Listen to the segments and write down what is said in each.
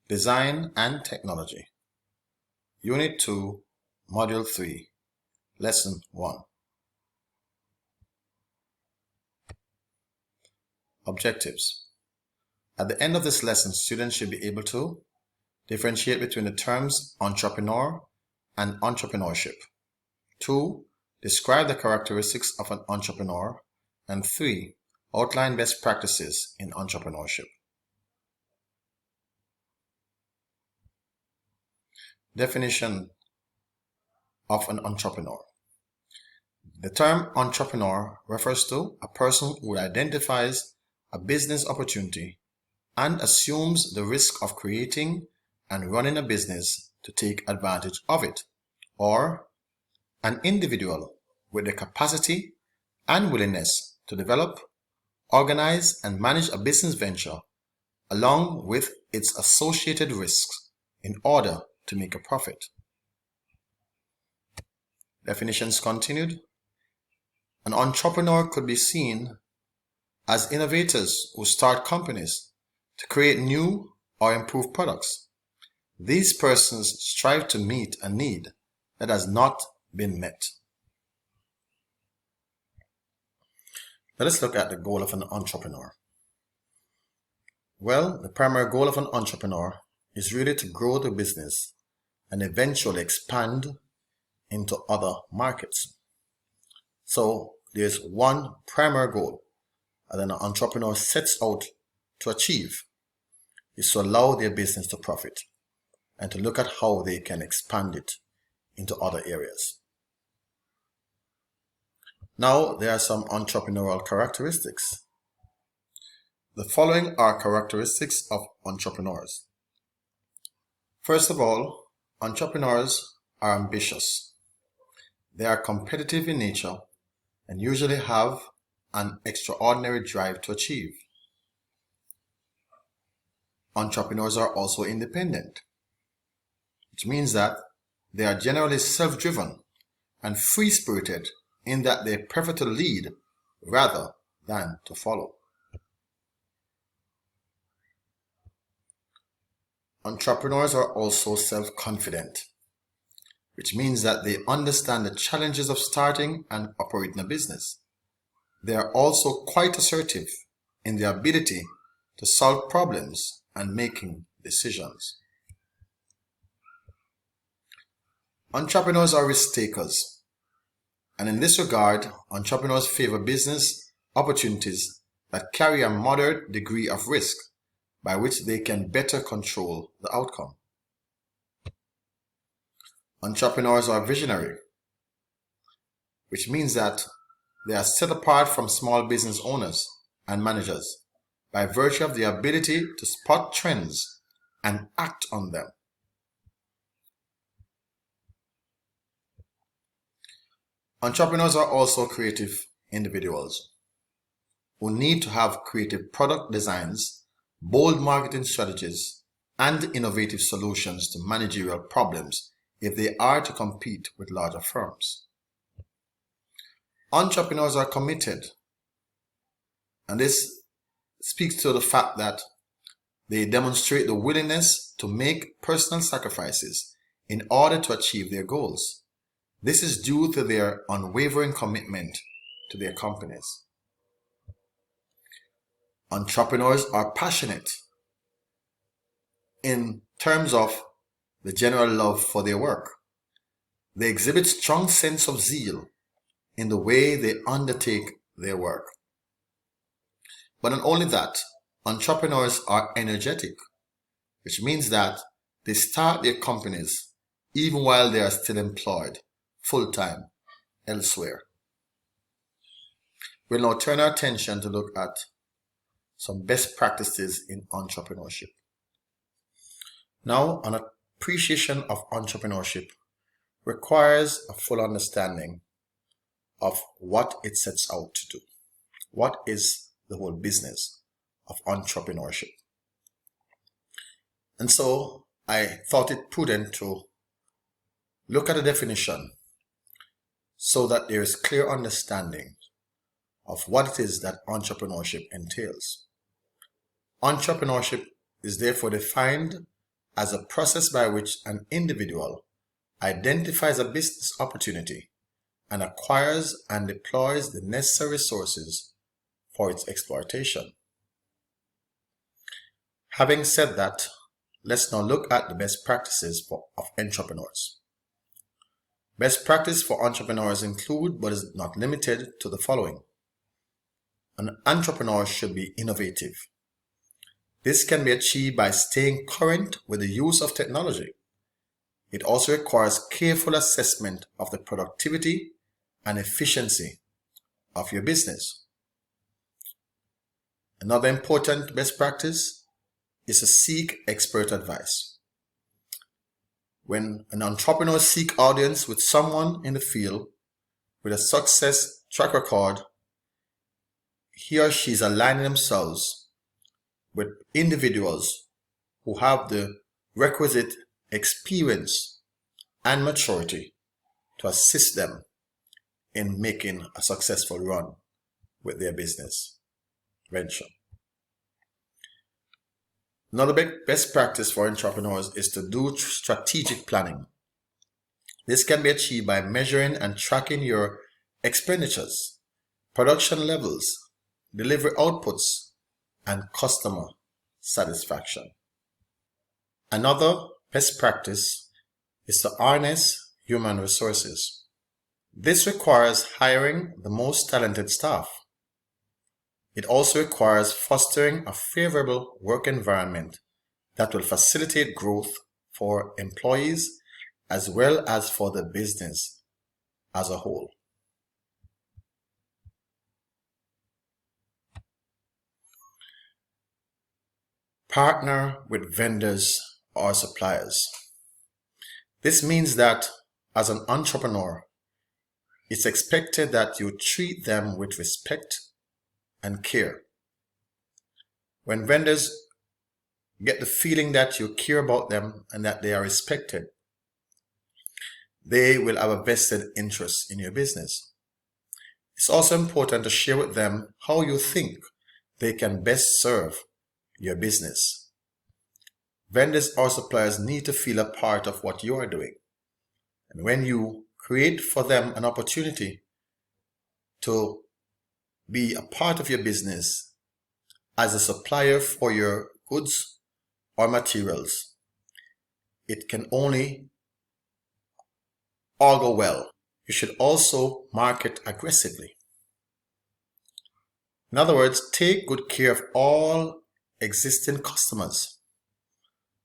Design and Technology, Unit 2, Module 3, Lesson 1. Objectives. At the end of this lesson, students should be able to differentiate between the terms entrepreneur and entrepreneurship. 2. Describe the characteristics of an entrepreneur. And 3. Outline best practices in entrepreneurship. Definition of an entrepreneur. The term entrepreneur refers to a person who identifies a business opportunity and assumes the risk of creating and running a business to take advantage of it, or an individual with the capacity and willingness to develop, organize, and manage a business venture along with its associated risks in order to make a profit. Definitions continued. An entrepreneur could be seen as innovators who start companies to create new or improve products. These persons strive to meet a need that has not been met. Let us look at the goal of an entrepreneur. Well, the primary goal of an entrepreneur is really to grow the business and eventually expand into other markets. So there's one primary goal that an entrepreneur sets out to achieve is to allow their business to profit and to look at how they can expand it into other areas. Now there are some entrepreneurial characteristics. The following are characteristics of entrepreneurs. First of all, entrepreneurs are ambitious. They are competitive in nature and usually have an extraordinary drive to achieve. Entrepreneurs are also independent, which means that they are generally self-driven and free-spirited in that they prefer to lead rather than to follow. Entrepreneurs are also self-confident, which means that they understand the challenges of starting and operating a business. They are also quite assertive in their ability to solve problems and making decisions. Entrepreneurs are risk takers, and in this regard, entrepreneurs favor business opportunities that carry a moderate degree of risk by which they can better control the outcome. Entrepreneurs are visionary, which means that they are set apart from small business owners and managers by virtue of the ability to spot trends and act on them. Entrepreneurs are also creative individuals who need to have creative product designs, bold marketing strategies, and innovative solutions to managerial problems if they are to compete with larger firms. Entrepreneurs are committed, and this speaks to the fact that they demonstrate the willingness to make personal sacrifices in order to achieve their goals. This is due to their unwavering commitment to their companies. Entrepreneurs are passionate in terms of the general love for their work. They exhibit strong sense of zeal in the way they undertake their work. But not only that, entrepreneurs are energetic, which means that they start their companies even while they are still employed full-time elsewhere. We'll now turn our attention to look at some best practices in entrepreneurship. Now, an appreciation of entrepreneurship requires a full understanding of what it sets out to do. What is the whole business of entrepreneurship? And so I thought it prudent to look at a definition so that there is clear understanding of what it is that entrepreneurship entails. Entrepreneurship is therefore defined as a process by which an individual identifies a business opportunity and acquires and deploys the necessary resources for its exploitation. Having said that, let's now look at the best practices of entrepreneurs. Best practice for entrepreneurs include, but is not limited to, the following. An entrepreneur should be innovative. This can be achieved by staying current with the use of technology. It also requires careful assessment of the productivity and efficiency of your business. Another important best practice is to seek expert advice. When an entrepreneur seeks audience with someone in the field with a success track record, he or she is aligning themselves with individuals who have the requisite experience and maturity to assist them in making a successful run with their business venture. Another best practice for entrepreneurs is to do strategic planning. This can be achieved by measuring and tracking your expenditures, production levels, delivery outputs, and customer satisfaction. Another best practice is to harness human resources. This requires hiring the most talented staff. It also requires fostering a favorable work environment that will facilitate growth for employees as well as for the business as a whole. Partner with vendors or suppliers. This means that as an entrepreneur, it's expected that you treat them with respect and care. When vendors get the feeling that you care about them and that they are respected, they will have a vested interest in your business. It's also important to share with them how you think they can best serve your business. Vendors or suppliers need to feel a part of what you are doing. And when you create for them an opportunity to be a part of your business as a supplier for your goods or materials, it can only augur well. You should also market aggressively. In other words, take good care of all existing customers.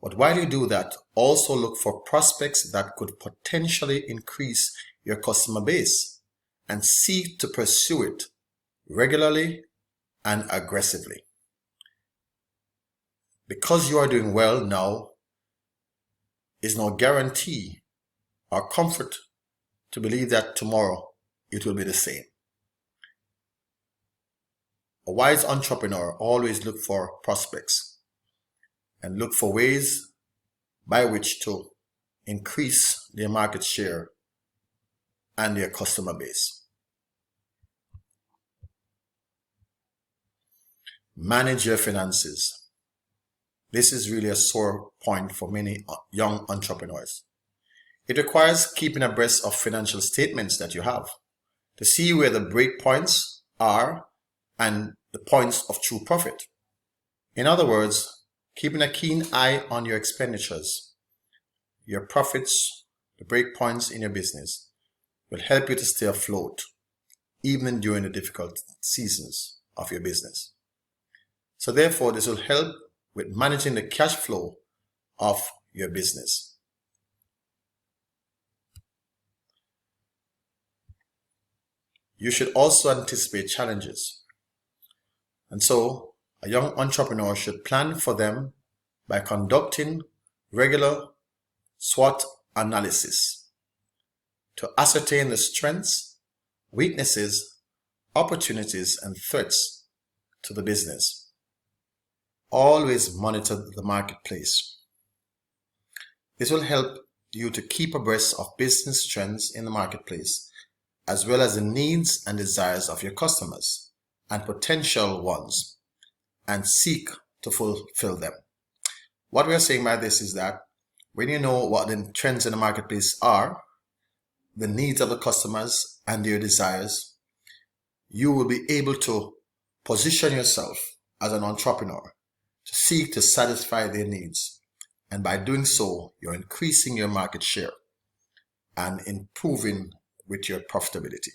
But while you do that, also look for prospects that could potentially increase your customer base and seek to pursue it regularly and aggressively. Because you are doing well now is no guarantee or comfort to believe that tomorrow it will be the same. A wise entrepreneur always looks for prospects and look for ways by which to increase their market share and their customer base. Manage your finances. This is really a sore point for many young entrepreneurs. It requires keeping abreast of financial statements that you have to see where the break points are and the points of true profit. In other words, keeping a keen eye on your expenditures, your profits, the break points in your business will help you to stay afloat even during the difficult seasons of your business. So therefore, this will help with managing the cash flow of your business. You should also anticipate challenges. And so, a young entrepreneur should plan for them by conducting regular SWOT analysis to ascertain the strengths, weaknesses, opportunities, and threats to the business. Always monitor the marketplace. This will help you to keep abreast of business trends in the marketplace, as well as the needs and desires of your customers and potential ones, and seek to fulfill them. What we are saying by this is that when you know what the trends in the marketplace are, the needs of the customers and their desires, you will be able to position yourself as an entrepreneur to seek to satisfy their needs. And by doing so, you're increasing your market share and improving with your profitability.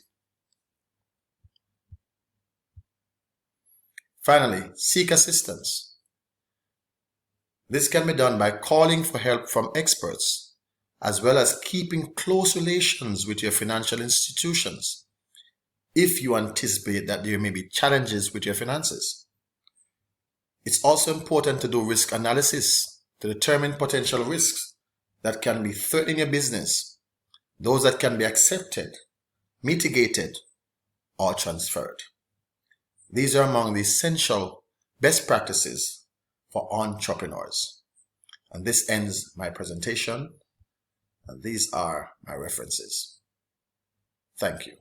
Finally, seek assistance. This can be done by calling for help from experts, as well as keeping close relations with your financial institutions if you anticipate that there may be challenges with your finances. It's also important to do risk analysis to determine potential risks that can be threatening your business, those that can be accepted, mitigated, or transferred. These are among the essential best practices for entrepreneurs. And this ends my presentation, and these are my references. Thank you.